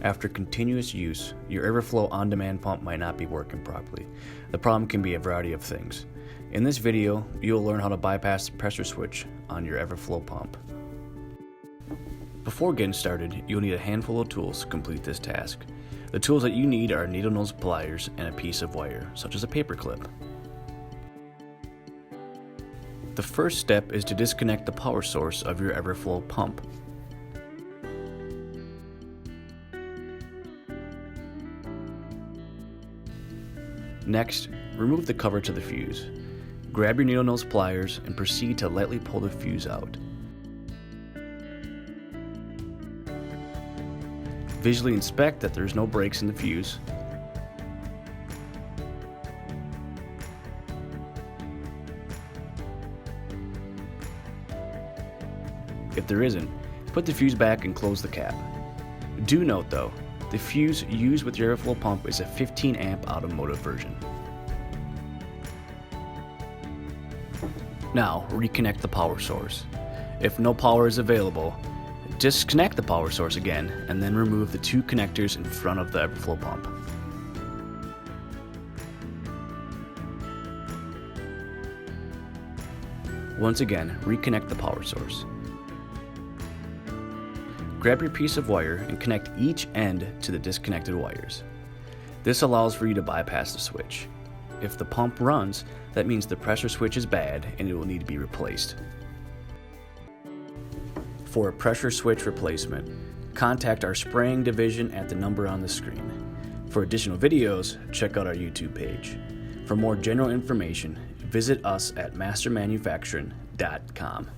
After continuous use, your Everflo on-demand pump might not be working properly. The problem can be a variety of things. In this video, you'll learn how to bypass the pressure switch on your Everflo pump. Before getting started, you'll need a handful of tools to complete this task. The tools that you need are needle nose pliers and a piece of wire, such as a paper clip. The first step is to disconnect the power source of your Everflo pump. Next, remove the cover to the fuse. Grab your needle nose pliers and proceed to lightly pull the fuse out. Visually inspect that there's no breaks in the fuse. If there isn't, put the fuse back and close the cap. Do note though, the fuse used with your Everflo pump is a 15 amp automotive version. Now, reconnect the power source. If no power is available, disconnect the power source again and then remove the two connectors in front of the Everflo pump. Once again, reconnect the power source. Grab your piece of wire and connect each end to the disconnected wires. This allows for you to bypass the switch. If the pump runs, that means the pressure switch is bad and it will need to be replaced. For a pressure switch replacement, contact our spraying division at the number on the screen. For additional videos, check out our YouTube page. For more general information, visit us at master-mfg.com.